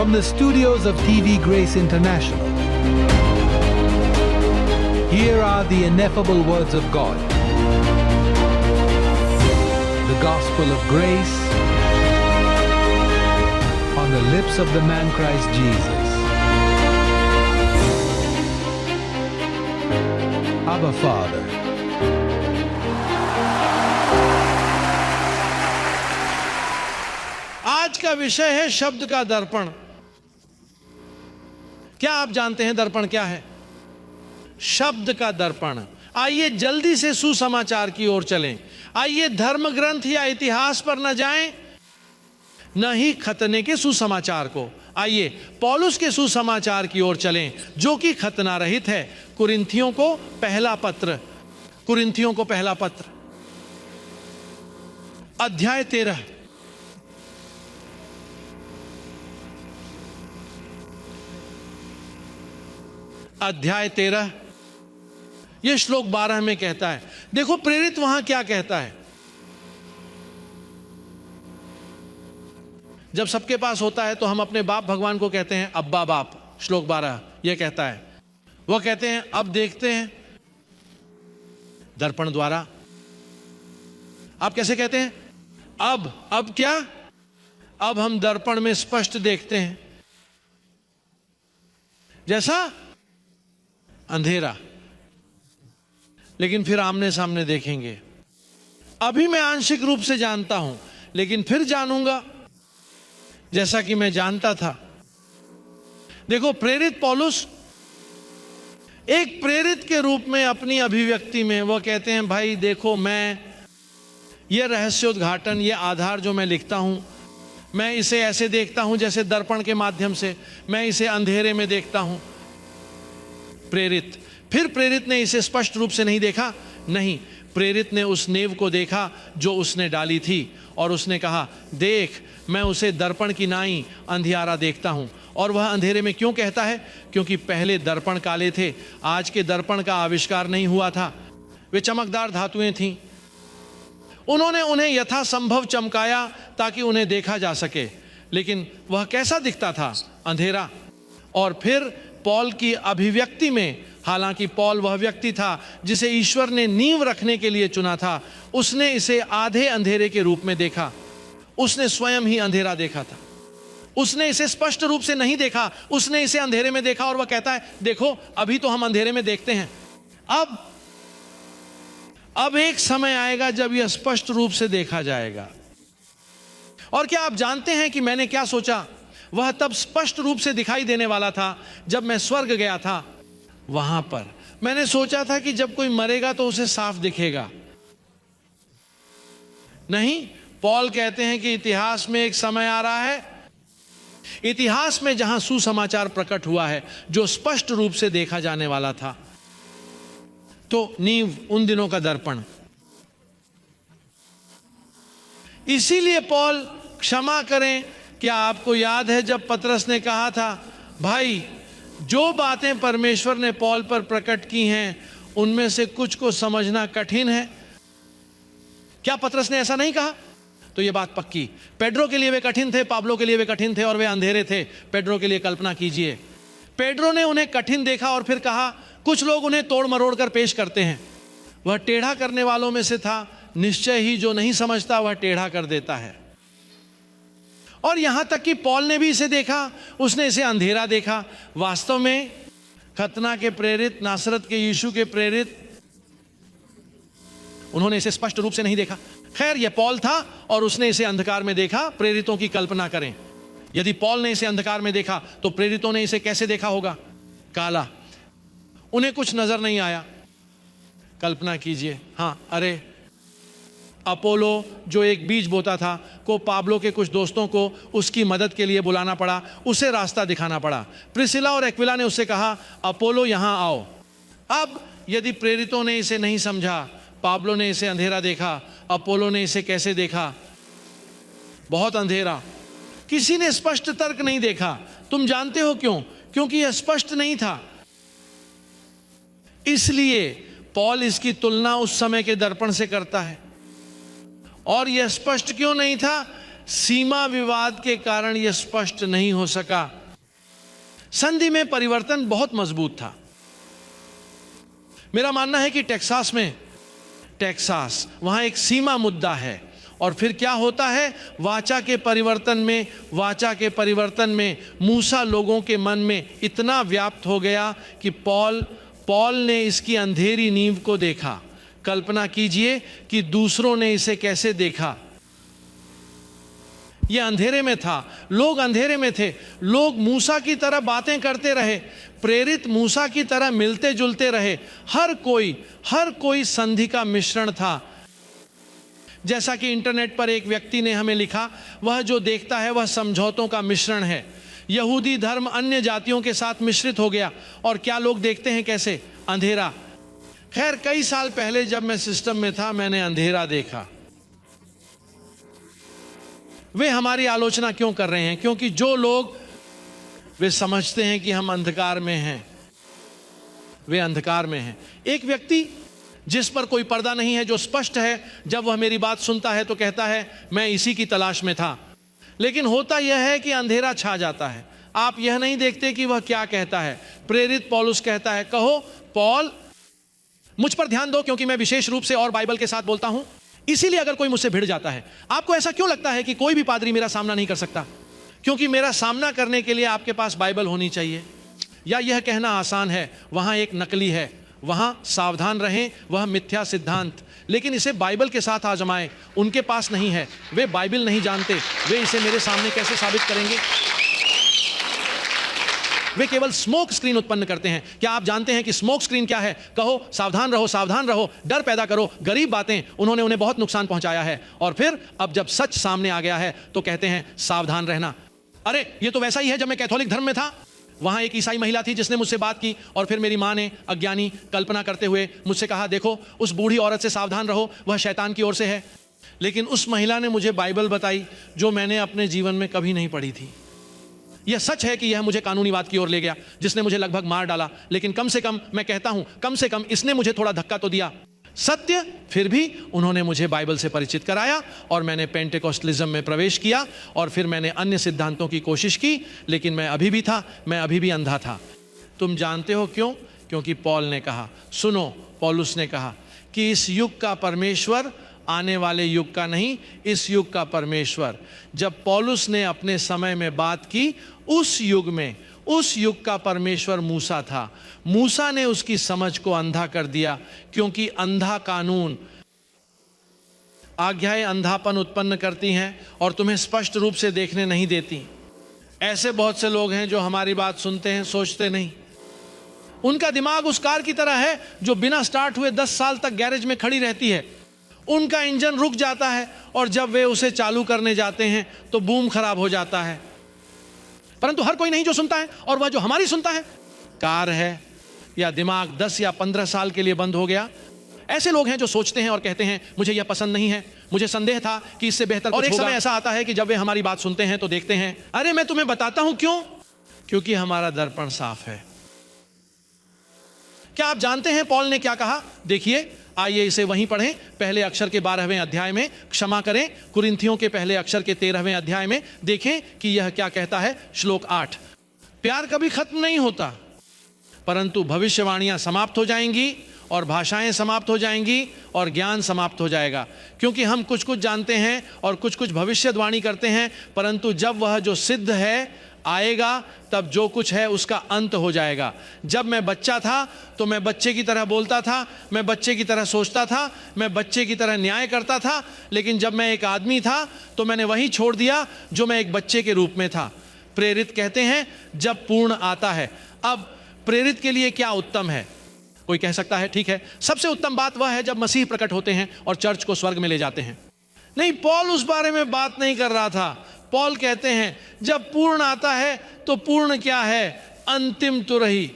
From the studios of TV Grace International, here are the ineffable words of God. The gospel of grace on the lips of the man Christ Jesus. Abba Father. आज का विषय है शब्द का दर्पण। क्या आप जानते हैं दर्पण क्या है? शब्द का दर्पण। आइए जल्दी से सुसमाचार की ओर चलें। आइए धर्म ग्रंथ या इतिहास पर न जाएं, न ही खतने के सुसमाचार को। आइए पौलुस के सुसमाचार की ओर चलें, जो कि खतना रहित है। कुरिन्थियों को पहला पत्र, कुरिन्थियों को पहला पत्र, अध्याय 13। अध्याय 13 यह श्लोक 12 में कहता है। देखो प्रेरित वहां क्या कहता है। जब सबके पास होता है तो हम अपने बाप भगवान को कहते हैं अब्बा बाप। श्लोक 12 यह कहता है, वह कहते हैं अब देखते हैं दर्पण द्वारा। आप कैसे कहते हैं? अब क्या? अब हम दर्पण में स्पष्ट देखते हैं, जैसा अंधेरा, लेकिन फिर आमने सामने देखेंगे। अभी मैं आंशिक रूप से जानता हूं, लेकिन फिर जानूंगा जैसा कि मैं जानता था। देखो प्रेरित पौलुस एक प्रेरित के रूप में अपनी अभिव्यक्ति में वह कहते हैं, भाई देखो मैं यह रहस्योद्घाटन, यह आधार जो मैं लिखता हूं, मैं इसे ऐसे देखता हूं जैसे दर्पण के माध्यम से। मैं इसे अंधेरे में देखता हूं। प्रेरित, फिर प्रेरित ने इसे स्पष्ट रूप से नहीं देखा। नहीं, प्रेरित ने उस नेव को देखा जो उसने डाली थी, और उसने कहा देख मैं उसे दर्पण की नाई अंधियारा देखता हूं। और वह अंधेरे में क्यों कहता है? क्योंकि पहले दर्पण काले थे, आज के दर्पण का आविष्कार नहीं हुआ था। वे चमकदार धातुएं थीं, उन्होंने उन्हें यथासंभव चमकाया ताकि उन्हें देखा जा सके, लेकिन वह कैसा दिखता था? अंधेरा। और फिर पौल की अभिव्यक्ति में, हालांकि पौल वह व्यक्ति था जिसे ईश्वर ने नींव रखने के लिए चुना था, उसने इसे आधे अंधेरे के रूप में देखा। उसने स्वयं ही अंधेरा देखा था। उसने इसे स्पष्ट रूप से नहीं देखा, उसने इसे अंधेरे में देखा। और वह कहता है देखो अभी तो हम अंधेरे में देखते हैं, अब एक समय आएगा जब यह स्पष्ट रूप से देखा जाएगा। और क्या आप जानते हैं कि मैंने क्या सोचा? वह तब स्पष्ट रूप से दिखाई देने वाला था जब मैं स्वर्ग गया था। वहां पर मैंने सोचा था कि जब कोई मरेगा तो उसे साफ दिखेगा। नहीं, पौल कहते हैं कि इतिहास में एक समय आ रहा है, इतिहास में जहां सुसमाचार प्रकट हुआ है, जो स्पष्ट रूप से देखा जाने वाला था। तो नींव, उन दिनों का दर्पण। इसीलिए पौल, क्षमा करें, क्या आपको याद है जब पतरस ने कहा था भाई जो बातें परमेश्वर ने पौल पर प्रकट की हैं उनमें से कुछ को समझना कठिन है? क्या पतरस ने ऐसा नहीं कहा? तो यह बात पक्की। पेड्रो के लिए वे कठिन थे, पाब्लो के लिए वे कठिन थे, और वे अंधेरे थे। पेड्रो के लिए कल्पना कीजिए, पेड्रो ने उन्हें कठिन देखा और फिर कहा, कुछ लोग उन्हें तोड़ मरोड़ कर पेश करते हैं। वह टेढ़ा करने वालों में से था। निश्चय ही जो नहीं समझता वह टेढ़ा कर देता है। और यहां तक कि पौल ने भी इसे देखा, उसने इसे अंधेरा देखा। वास्तव में खतना के प्रेरित, नासरत के यीशु के प्रेरित, उन्होंने इसे स्पष्ट रूप से नहीं देखा। खैर, यह पौल था और उसने इसे अंधकार में देखा। प्रेरितों की कल्पना करें, यदि पौल ने इसे अंधकार में देखा तो प्रेरितों ने इसे कैसे देखा होगा? काला। उन्हें कुछ नजर नहीं आया। कल्पना कीजिए, हां, अरे अपोलो जो एक बीज बोता था को पाब्लो के कुछ दोस्तों को उसकी मदद के लिए बुलाना पड़ा, उसे रास्ता दिखाना पड़ा। प्रिसिला और एक्विला ने उससे कहा अपोलो यहां आओ। अब यदि प्रेरितों ने इसे नहीं समझा, पाब्लो ने इसे अंधेरा देखा, अपोलो ने इसे कैसे देखा? बहुत अंधेरा। किसी ने स्पष्ट तर्क नहीं देखा। तुम जानते हो क्यों? क्योंकि यह स्पष्ट नहीं था। इसलिए पौल इसकी तुलना उस समय के दर्पण से करता है। और यह स्पष्ट क्यों नहीं था? सीमा विवाद के कारण यह स्पष्ट नहीं हो सका। संधि में परिवर्तन बहुत मजबूत था। मेरा मानना है कि टेक्सास वहां एक सीमा मुद्दा है। और फिर क्या होता है, वाचा के परिवर्तन में मूसा लोगों के मन में इतना व्याप्त हो गया कि पॉल ने इसकी अंधेरी नींव को देखा। कल्पना कीजिए कि दूसरों ने इसे कैसे देखा। यह अंधेरे में था, लोग अंधेरे में थे, लोग मूसा की तरह बातें करते रहे, प्रेरित मूसा की तरह मिलते जुलते रहे। हर कोई संधि का मिश्रण था। जैसा कि इंटरनेट पर एक व्यक्ति ने हमें लिखा, वह जो देखता है वह समझौतों का मिश्रण है। यहूदी धर्म अन्य जातियों के साथ मिश्रित हो गया और क्या लोग देखते हैं कैसे? अंधेरा। खैर, कई साल पहले जब मैं सिस्टम में था, मैंने अंधेरा देखा। वे हमारी आलोचना क्यों कर रहे हैं? क्योंकि जो लोग वे समझते हैं कि हम अंधकार में हैं, वे अंधकार में हैं। एक व्यक्ति जिस पर कोई पर्दा नहीं है, जो स्पष्ट है, जब वह मेरी बात सुनता है तो कहता है मैं इसी की तलाश में था। लेकिन होता यह है कि अंधेरा छा जाता है। आप यह नहीं देखते कि वह क्या कहता है। प्रेरित पौलुस कहता है, कहो पॉल, मुझ पर ध्यान दो क्योंकि मैं विशेष रूप से और बाइबल के साथ बोलता हूं, इसीलिए अगर कोई मुझसे भिड़ जाता है। आपको ऐसा क्यों लगता है कि कोई भी पादरी मेरा सामना नहीं कर सकता? क्योंकि मेरा सामना करने के लिए आपके पास बाइबल होनी चाहिए। या यह कहना आसान है, वहां एक नकली है, वहां सावधान रहें, वह मिथ्या सिद्धांत। लेकिन इसे बाइबल के साथ आजमाएं। उनके पास नहीं है, वे बाइबल नहीं जानते, वे इसे मेरे सामने कैसे साबित करेंगे? वे केवल स्मोक स्क्रीन उत्पन्न करते हैं। क्या आप जानते हैं कि स्मोक स्क्रीन क्या है? कहो सावधान रहो, सावधान रहो, डर पैदा करो, गरीब बातें, उन्होंने उन्हें बहुत नुकसान पहुंचाया है। और फिर अब जब सच सामने आ गया है तो कहते हैं सावधान रहना। अरे ये तो वैसा ही है जब मैं कैथोलिक धर्म में था। वहां एक ईसाई महिला थी जिसने मुझसे बात की और फिर मेरी मां ने अज्ञानी कल्पना करते हुए मुझसे कहा, देखो उस बूढ़ी औरत से सावधान रहो, वह शैतान की ओर से है। लेकिन उस महिला ने मुझे बाइबल बताई जो मैंने अपने जीवन में कभी नहीं पढ़ी थी। यह सच है कि यह मुझे कानूनीवाद की ओर ले गया, जिसने मुझे लगभग मार डाला। लेकिन कम से कम मैं कहता हूं, कम से कम इसने मुझे थोड़ा धक्का तो दिया। सत्य, फिर भी उन्होंने मुझे बाइबल से परिचित कराया और मैंने पेंटेकोस्टलिज्म में प्रवेश किया और फिर मैंने अन्य सिद्धांतों की कोशिश की। लेकिन मैं अभी भी अंधा था। तुम जानते हो क्यों? क्योंकि पॉल ने कहा, सुनो, पौलुस ने कहा कि इस युग का परमेश्वर आने वाले युग का नहीं, इस युग का परमेश्वर। जब पौलुस ने अपने समय में बात की, उस युग का परमेश्वर मूसा था। मूसा ने उसकी समझ को अंधा कर दिया, क्योंकि अंधा कानून, आज्ञाएं अंधापन उत्पन्न करती हैं और तुम्हें स्पष्ट रूप से देखने नहीं देती। ऐसे बहुत से लोग हैं जो हमारी बात सुनते हैं, सोचते नहीं। उनका दिमाग उस कार की तरह है जो बिना स्टार्ट हुए 10 साल तक गैरेज में खड़ी रहती है। उनका इंजन रुक जाता है और जब वे उसे चालू करने जाते हैं तो बूम खराब हो जाता है। परंतु हर कोई नहीं जो सुनता है, और वह जो हमारी सुनता है, कार है या दिमाग 10 या 15 साल के लिए बंद हो गया। ऐसे लोग हैं जो सोचते हैं और कहते हैं मुझे यह पसंद नहीं है, मुझे संदेह था कि इससे बेहतर और एक समय ऐसा आता है कि जब वे हमारी बात सुनते हैं तो देखते हैं, अरे मैं तुम्हें बताता हूं क्यों, क्योंकि हमारा दर्पण साफ है। क्या आप जानते हैं पॉल ने क्या कहा? देखिए, आइए इसे वहीं पढ़ें। पहले अक्षर के 12वें अध्याय में, क्षमा करें, कुरिन्थियों के पहले अक्षर के 13वें अध्याय में देखें कि यह क्या कहता है। श्लोक 8, प्यार कभी खत्म नहीं होता, परंतु भविष्यवाणियां समाप्त हो जाएंगी और भाषाएं समाप्त हो जाएंगी और ज्ञान समाप्त हो जाएगा। क्योंकि हम कुछ कुछ जानते हैं और कुछ कुछ भविष्यवाणी करते हैं, परंतु जब वह जो सिद्ध है आएगा तब जो कुछ है उसका अंत हो जाएगा। जब मैं बच्चा था तो मैं बच्चे की तरह बोलता था, मैं बच्चे की तरह सोचता था, मैं बच्चे की तरह न्याय करता था। लेकिन जब मैं एक आदमी था तो मैंने वही छोड़ दिया जो मैं एक बच्चे के रूप में था। प्रेरित कहते हैं जब पूर्ण आता है। अब प्रेरित के लिए क्या उत्तम है? कोई कह सकता है ठीक है, सबसे उत्तम बात वह है जब मसीह प्रकट होते हैं और चर्च को स्वर्ग में ले जाते हैं। नहीं, पौल उस बारे में बात नहीं कर रहा था। पौल कहते हैं जब पूर्ण आता है तो पूर्ण क्या है? अंतिम तुरही।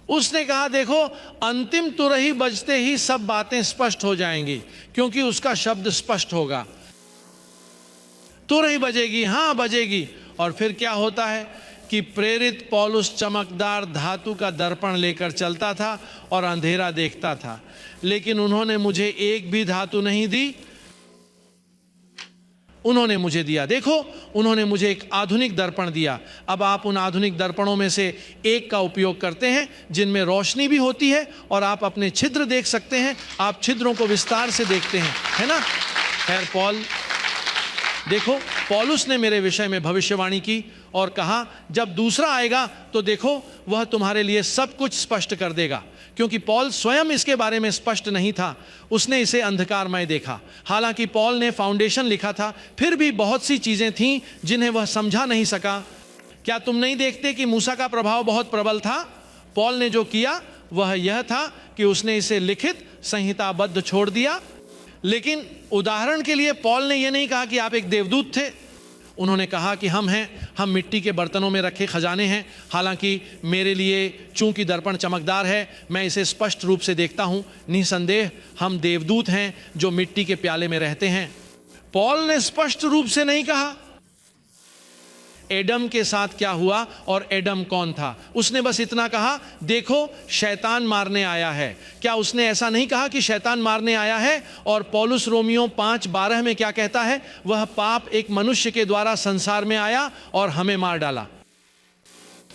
उसने कहा देखो, अंतिम तुरही बजते ही सब बातें स्पष्ट हो जाएंगी, क्योंकि उसका शब्द स्पष्ट होगा। तुरही बजेगी, हां बजेगी। और फिर क्या होता है कि प्रेरित पौलुस चमकदार धातु का दर्पण लेकर चलता था और अंधेरा देखता था। लेकिन उन्होंने मुझे एक भी धातु नहीं दी। उन्होंने मुझे दिया। देखो, उन्होंने मुझे एक आधुनिक दर्पण दिया। अब आप उन आधुनिक दर्पणों में से एक का उपयोग करते हैं जिनमें रोशनी भी होती है और आप अपने छिद्र देख सकते हैं, आप छिद्रों को विस्तार से देखते हैं, है ना। खैर, देखो, पौलुस ने मेरे विषय में भविष्यवाणी की और कहा जब दूसरा आएगा तो देखो वह तुम्हारे लिए सब कुछ स्पष्ट कर देगा, क्योंकि पौल स्वयं इसके बारे में स्पष्ट नहीं था, उसने इसे अंधकारमय देखा। हालांकि पौल ने फाउंडेशन लिखा था, फिर भी बहुत सी चीजें थीं जिन्हें वह समझा नहीं सका। क्या तुम नहीं देखते कि मूसा का प्रभाव बहुत प्रबल था? पौल ने जो किया वह यह था कि उसने इसे लिखित संहिताबद्ध छोड़ दिया। लेकिन उदाहरण के लिए पौल ने यह नहीं कहा कि आप एक देवदूत थे, उन्होंने कहा कि हम मिट्टी के बर्तनों में रखे खजाने हैं। हालांकि मेरे लिए चूंकि दर्पण चमकदार है, मैं इसे स्पष्ट रूप से देखता हूं। निसंदेह हम देवदूत हैं जो मिट्टी के प्याले में रहते हैं। पौल ने स्पष्ट रूप से नहीं कहा एडम के साथ क्या हुआ और एडम कौन था। उसने बस इतना कहा, देखो शैतान मारने आया है। क्या उसने ऐसा नहीं कहा कि शैतान मारने आया है? और पौलुस रोमियो 5:12 में क्या कहता है? वह पाप एक मनुष्य के द्वारा संसार में आया और हमें मार डाला।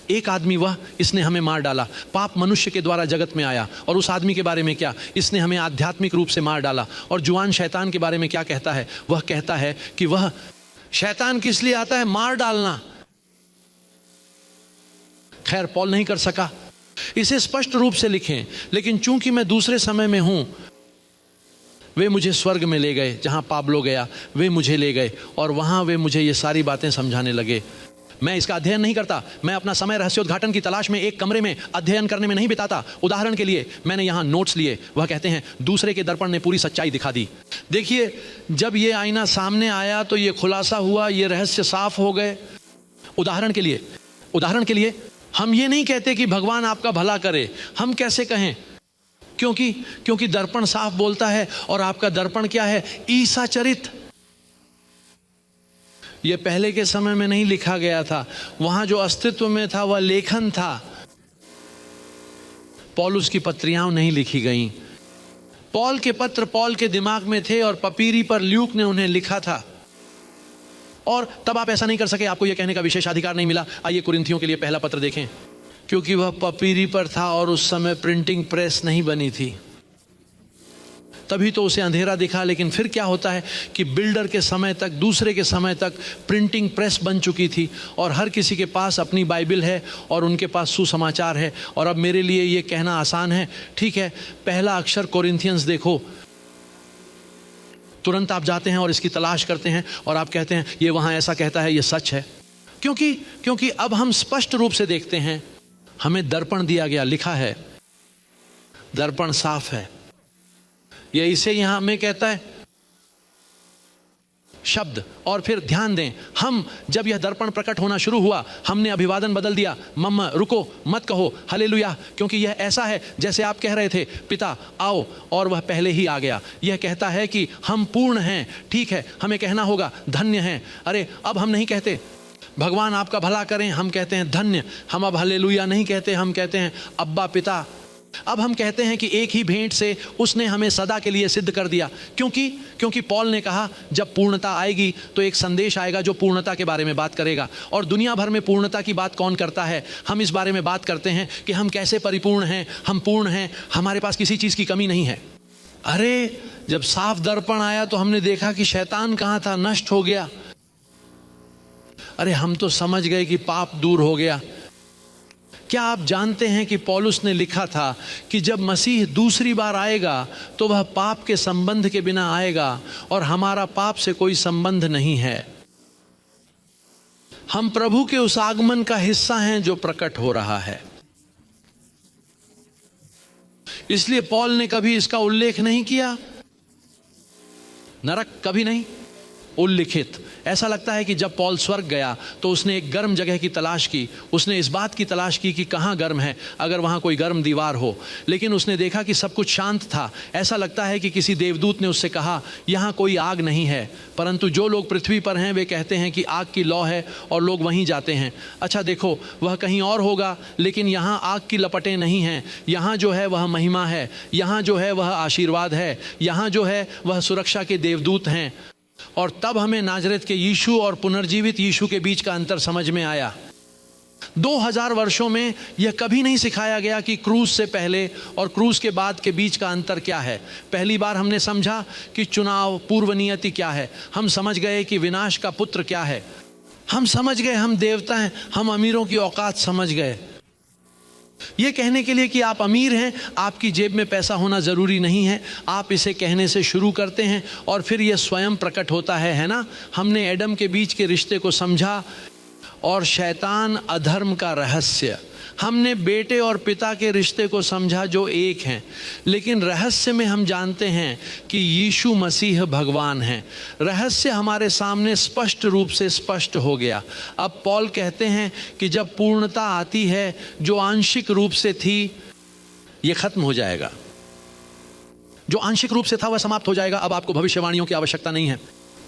एक आदमी, वह इसने हमें मार डाला। पाप मनुष्य के द्वारा जगत में आया, और उस आदमी के बारे में क्या? इसने हमें आध्यात्मिक रूप से मार डाला। और जुआन शैतान के बारे में क्या कहता है? वह कहता है कि वह शैतान किस लिए आता है? मार डालना। खैर, पौल नहीं कर सका इसे स्पष्ट रूप से लिखें, लेकिन चूंकि मैं दूसरे समय में हूं, वे मुझे स्वर्ग में ले गए। जहां पाब्लो गया वे मुझे ले गए और वहां वे मुझे ये सारी बातें समझाने लगे। मैं इसका अध्ययन नहीं करता, मैं अपना समय रहस्योद्घाटन की तलाश में एक कमरे में अध्ययन करने में नहीं बिताता। उदाहरण के लिए मैंने यहाँ नोट्स लिए। वह कहते हैं दूसरे के दर्पण ने पूरी सच्चाई दिखा दी। देखिए, जब ये आईना सामने आया तो ये खुलासा हुआ, ये रहस्य साफ हो गए। उदाहरण के लिए हम ये नहीं कहते कि भगवान आपका भला करे। हम कैसे कहें? क्योंकि दर्पण साफ बोलता है। और आपका दर्पण क्या है? ईसा चरित। यह पहले के समय में नहीं लिखा गया था, वहां जो अस्तित्व में था वह लेखन था। पौलुस की पत्रियां नहीं लिखी गईं। पौल के पत्र पौल के दिमाग में थे और पपीरी पर ल्यूक ने उन्हें लिखा था। और तब आप ऐसा नहीं कर सके, आपको यह कहने का विशेष अधिकार नहीं मिला। आइए कुरिन्थियों के लिए पहला पत्र देखें। क्योंकि वह पपीरी पर था और उस समय प्रिंटिंग प्रेस नहीं बनी थी, तभी तो उसे अंधेरा दिखा। लेकिन फिर क्या होता है कि बिल्डर के समय तक, दूसरे के समय तक प्रिंटिंग प्रेस बन चुकी थी और हर किसी के पास अपनी बाइबल है और उनके पास सुसमाचार है। और अब मेरे लिए ये कहना आसान है, ठीक है, पहला अक्षर कोरिन्थियंस देखो, तुरंत आप जाते हैं और इसकी तलाश करते हैं और आप कहते हैं ये वहां ऐसा कहता है, ये सच है। क्योंकि अब हम स्पष्ट रूप से देखते हैं, हमें दर्पण दिया गया, लिखा है, दर्पण साफ है। ये इसे यहां हमें कहता है शब्द। और फिर ध्यान दें, हम जब यह दर्पण प्रकट होना शुरू हुआ, हमने अभिवादन बदल दिया। मम्मा रुको, मत कहो हालेलुया, क्योंकि यह ऐसा है जैसे आप कह रहे थे, पिता आओ, और वह पहले ही आ गया। यह कहता है कि हम पूर्ण हैं। ठीक है, हमें कहना होगा धन्य हैं। अरे अब हम नहीं कहते भगवान आपका भला करें, हम कहते हैं धन्य। हम अब हालेलुया नहीं कहते, हम कहते हैं अब्बा पिता। अब हम कहते हैं कि एक ही भेंट से उसने हमें सदा के लिए सिद्ध कर दिया। क्योंकि पौल ने कहा जब पूर्णता आएगी तो एक संदेश आएगा जो पूर्णता के बारे में बात करेगा। और दुनिया भर में पूर्णता की बात कौन करता है? हम इस बारे में बात करते हैं कि हम कैसे परिपूर्ण हैं, हम पूर्ण हैं, हमारे पास किसी चीज़ की कमी नहीं है। अरे जब साफ दर्पण आया तो हमने देखा कि शैतान कहाँ था, नष्ट हो गया। अरे हम तो समझ गए कि पाप दूर हो गया। क्या आप जानते हैं कि पौलुस ने लिखा था कि जब मसीह दूसरी बार आएगा तो वह पाप के संबंध के बिना आएगा और हमारा पाप से कोई संबंध नहीं है। हम प्रभु के उस आगमन का हिस्सा हैं जो प्रकट हो रहा है। इसलिए पौल ने कभी इसका उल्लेख नहीं किया, नरक कभी नहीं उल्लिखित। ऐसा लगता है कि जब पौल स्वर्ग गया तो उसने एक गर्म जगह की तलाश की, उसने इस बात की तलाश की कि कहाँ गर्म है, अगर वहाँ कोई गर्म दीवार हो। लेकिन उसने देखा कि सब कुछ शांत था। ऐसा लगता है कि किसी देवदूत ने उससे कहा यहाँ कोई आग नहीं है, परंतु जो लोग पृथ्वी पर हैं वे कहते हैं कि आग की लौ है और लोग वहीं जाते हैं। अच्छा देखो, वह कहीं और होगा, लेकिन यहाँ आग की लपटें नहीं हैं। यहाँ जो है वह महिमा है, यहाँ जो है वह आशीर्वाद है, यहाँ जो है वह सुरक्षा के देवदूत हैं। और तब हमें नाजरेत के यीशु और पुनर्जीवित यीशु के बीच का अंतर समझ में आया। 2000 वर्षों में यह कभी नहीं सिखाया गया कि क्रूस से पहले और क्रूस के बाद के बीच का अंतर क्या है। पहली बार हमने समझा कि चुनाव, पूर्व नियति क्या है। हम समझ गए कि विनाश का पुत्र क्या है। हम समझ गए हम देवता हैं। हम अमीरों की औकात समझ गए। यह कहने के लिए कि आप अमीर हैं, आपकी जेब में पैसा होना जरूरी नहीं है। आप इसे कहने से शुरू करते हैं और फिर यह स्वयं प्रकट होता है ना। हमने एडम के बीच के रिश्ते को समझा और शैतान अधर्म का रहस्य। हमने बेटे और पिता के रिश्ते को समझा जो एक हैं, लेकिन रहस्य में हम जानते हैं कि यीशु मसीह भगवान हैं। रहस्य हमारे सामने स्पष्ट रूप से स्पष्ट हो गया। अब पौल कहते हैं कि जब पूर्णता आती है, जो आंशिक रूप से थी ये खत्म हो जाएगा। जो आंशिक रूप से था वह समाप्त हो जाएगा। अब आपको भविष्यवाणियों की आवश्यकता नहीं है।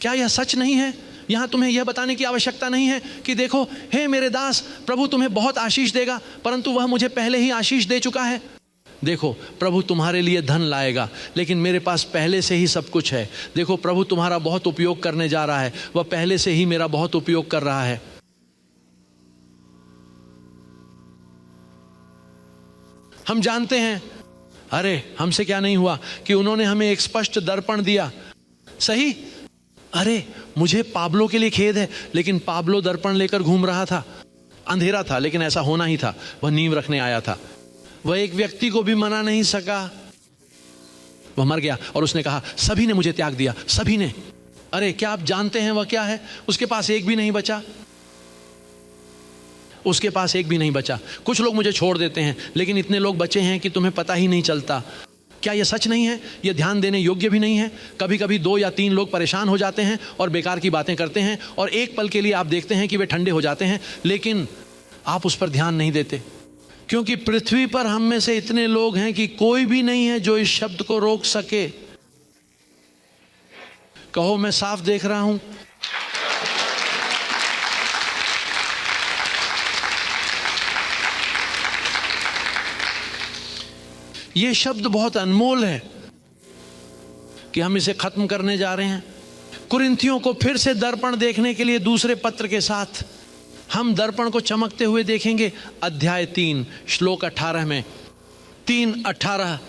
क्या यह सच नहीं है? यहां तुम्हें यह बताने की आवश्यकता नहीं है कि देखो, हे मेरे दास, प्रभु तुम्हें बहुत आशीष देगा, परंतु वह मुझे पहले ही आशीष दे चुका है। देखो, प्रभु तुम्हारे लिए धन लाएगा, लेकिन मेरे पास पहले से ही सब कुछ है। देखो, प्रभु तुम्हारा बहुत उपयोग करने जा रहा है, वह पहले से ही मेरा बहुत उपयोग कर रहा है। हम जानते हैं, अरे हमसे क्या नहीं हुआ कि उन्होंने हमें एक स्पष्ट दर्पण दिया। सही? अरे मुझे पाब्लो के लिए खेद है, लेकिन पाब्लो दर्पण लेकर घूम रहा था। अंधेरा था, लेकिन ऐसा होना ही था। वह नींव रखने आया था। वह एक व्यक्ति को भी मना नहीं सका। वह मर गया और उसने कहा, सभी ने मुझे त्याग दिया, सभी ने। अरे क्या आप जानते हैं वह क्या है? उसके पास एक भी नहीं बचा। उसके पास एक भी नहीं बचा। कुछ लोग मुझे छोड़ देते हैं, लेकिन इतने लोग बचे हैं कि तुम्हें पता ही नहीं चलता। क्या यह सच नहीं है? यह ध्यान देने योग्य भी नहीं है? कभी कभी 2 या 3 लोग परेशान हो जाते हैं और बेकार की बातें करते हैं, और एक पल के लिए आप देखते हैं कि वे ठंडे हो जाते हैं, लेकिन आप उस पर ध्यान नहीं देते, क्योंकि पृथ्वी पर हम में से इतने लोग हैं कि कोई भी नहीं है जो इस शब्द को रोक सके। कहो, मैं साफ देख रहा हूं। ये शब्द बहुत अनमोल है कि हम इसे खत्म करने जा रहे हैं। कुरिन्थियों को फिर से दर्पण देखने के लिए दूसरे पत्र के साथ हम दर्पण को चमकते हुए देखेंगे। अध्याय 3 श्लोक 18 में 3:18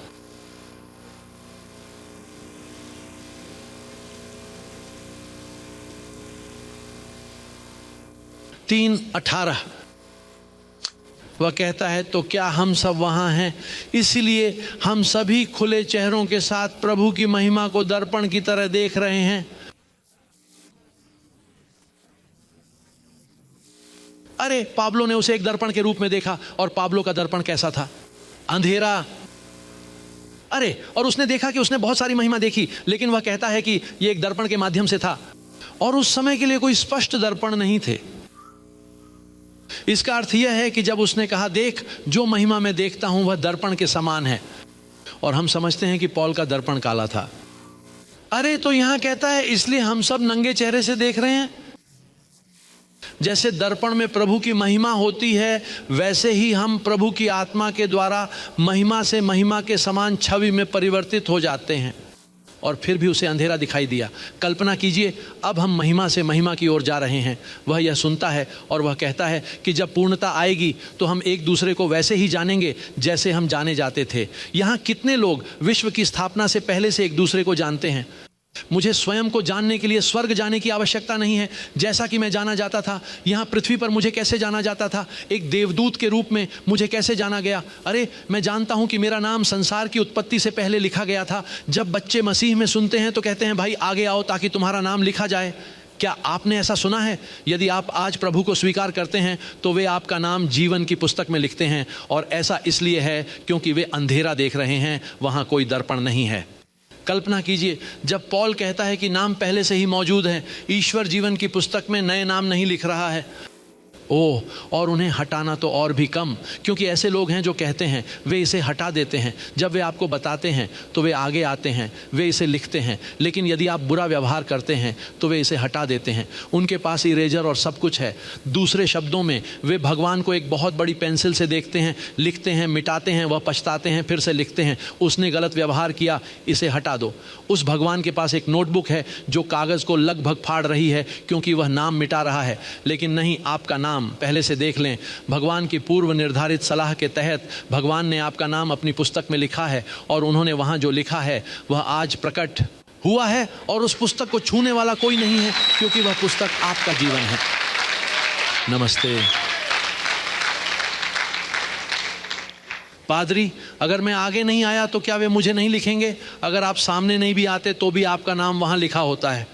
3:18 वह कहता है, तो क्या हम सब वहां हैं? इसलिए हम सभी खुले चेहरों के साथ प्रभु की महिमा को दर्पण की तरह देख रहे हैं। अरे पाब्लो ने उसे एक दर्पण के रूप में देखा, और पाब्लो का दर्पण कैसा था? अंधेरा। अरे और उसने देखा कि उसने बहुत सारी महिमा देखी, लेकिन वह कहता है कि यह एक दर्पण के माध्यम से था, और उस समय के लिए कोई स्पष्ट दर्पण नहीं थे। इसका अर्थ यह है कि जब उसने कहा, देख जो महिमा मैं देखता हूं वह दर्पण के समान है, और हम समझते हैं कि पौल का दर्पण काला था। अरे तो यहां कहता है, इसलिए हम सब नंगे चेहरे से देख रहे हैं। जैसे दर्पण में प्रभु की महिमा होती है, वैसे ही हम प्रभु की आत्मा के द्वारा महिमा से महिमा के समान छवि में परिवर्तित हो जाते हैं। और फिर भी उसे अंधेरा दिखाई दिया। कल्पना कीजिए, अब हम महिमा से महिमा की ओर जा रहे हैं। वह यह सुनता है और वह कहता है कि जब पूर्णता आएगी तो हम एक दूसरे को वैसे ही जानेंगे जैसे हम जाने जाते थे। यहाँ कितने लोग विश्व की स्थापना से पहले से एक दूसरे को जानते हैं? मुझे स्वयं को जानने के लिए स्वर्ग जाने की आवश्यकता नहीं है। जैसा कि मैं जाना जाता था, यहाँ पृथ्वी पर मुझे कैसे जाना जाता था, एक देवदूत के रूप में मुझे कैसे जाना गया। अरे मैं जानता हूँ कि मेरा नाम संसार की उत्पत्ति से पहले लिखा गया था। जब बच्चे मसीह में सुनते हैं तो कहते हैं, भाई आगे आओ ताकि तुम्हारा नाम लिखा जाए। क्या आपने ऐसा सुना है? यदि आप आज प्रभु को स्वीकार करते हैं तो वे आपका नाम जीवन की पुस्तक में लिखते हैं। और ऐसा इसलिए है क्योंकि वे अंधेरा देख रहे हैं, वहाँ कोई दर्पण नहीं है। कल्पना कीजिए, जब पौल कहता है कि नाम पहले से ही मौजूद है, ईश्वर जीवन की पुस्तक में नए नाम नहीं लिख रहा है। ओह, और उन्हें हटाना तो और भी कम, क्योंकि ऐसे लोग हैं जो कहते हैं, वे इसे हटा देते हैं। जब वे आपको बताते हैं तो वे आगे आते हैं, वे इसे लिखते हैं, लेकिन यदि आप बुरा व्यवहार करते हैं तो वे इसे हटा देते हैं। उनके पास इरेजर और सब कुछ है। दूसरे शब्दों में, वे भगवान को एक बहुत बड़ी पेंसिल से देखते हैं, लिखते हैं, मिटाते हैं, वह पछताते हैं, फिर से लिखते हैं, उसने गलत व्यवहार किया, इसे हटा दो। उस भगवान के पास एक नोटबुक है जो कागज़ को लगभग फाड़ रही है, क्योंकि वह नाम मिटा रहा है। लेकिन नहीं, आपका नाम पहले से देख लें। भगवान की पूर्व निर्धारित सलाह के तहत भगवान ने आपका नाम अपनी पुस्तक में लिखा है, और उन्होंने वहाँ जो लिखा है वह आज प्रकट हुआ है, और उस पुस्तक को छूने वाला कोई नहीं है, क्योंकि वह पुस्तक आपका जीवन है। नमस्ते। पादरी, अगर मैं आगे नहीं आया तो क्या वे मुझे नहीं लिखेंगे? अगर आप सामने नहीं भी आते तो भी आपका नाम वहां लिखा होता है।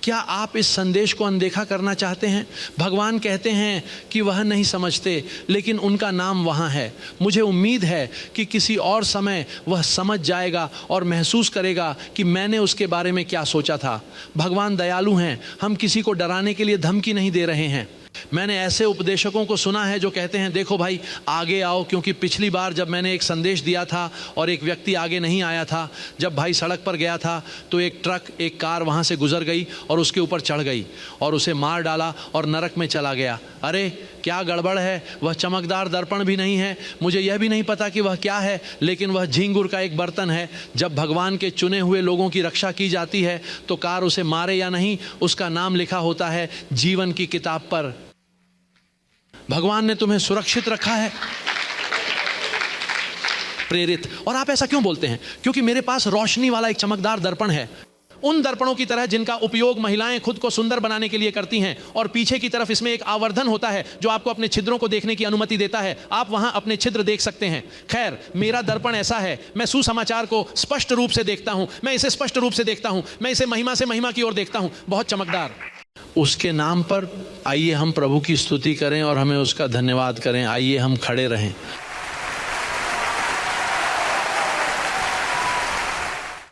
क्या आप इस संदेश को अनदेखा करना चाहते हैं? भगवान कहते हैं कि वह नहीं समझते, लेकिन उनका नाम वहाँ है। मुझे उम्मीद है कि किसी और समय वह समझ जाएगा और महसूस करेगा कि मैंने उसके बारे में क्या सोचा था। भगवान दयालु हैं, हम किसी को डराने के लिए धमकी नहीं दे रहे हैं। मैंने ऐसे उपदेशकों को सुना है जो कहते हैं, देखो भाई आगे आओ, क्योंकि पिछली बार जब मैंने एक संदेश दिया था और एक व्यक्ति आगे नहीं आया था, जब भाई सड़क पर गया था तो एक ट्रक, एक कार वहाँ से गुजर गई और उसके ऊपर चढ़ गई और उसे मार डाला और नरक में चला गया। अरे क्या गड़बड़ है? वह चमकदार दर्पण भी नहीं है, मुझे यह भी नहीं पता कि वह क्या है, लेकिन वह झींगुर का एक बर्तन है। जब भगवान के चुने हुए लोगों की रक्षा की जाती है तो कार उसे मारे या नहीं, उसका नाम लिखा होता है जीवन की किताब पर। भगवान ने तुम्हें सुरक्षित रखा है, प्रेरित। और आप ऐसा क्यों बोलते हैं? क्योंकि मेरे पास रोशनी वाला एक चमकदार दर्पण है, उन दर्पणों की तरह जिनका उपयोग महिलाएं खुद को सुंदर बनाने के लिए करती हैं, और पीछे की तरफ इसमें एक आवर्धन होता है जो आपको अपने छिद्रों को देखने की अनुमति देता है। आप वहां अपने छिद्र देख सकते हैं। खैर, मेरा दर्पण ऐसा है, मैं सुसमाचार को स्पष्ट रूप से देखता हूं, मैं इसे स्पष्ट रूप से देखता हूं, मैं इसे महिमा से महिमा की ओर देखता हूं, बहुत चमकदार। उसके नाम पर आइए हम प्रभु की स्तुति करें और हमें उसका धन्यवाद करें। आइए हम खड़े रहें।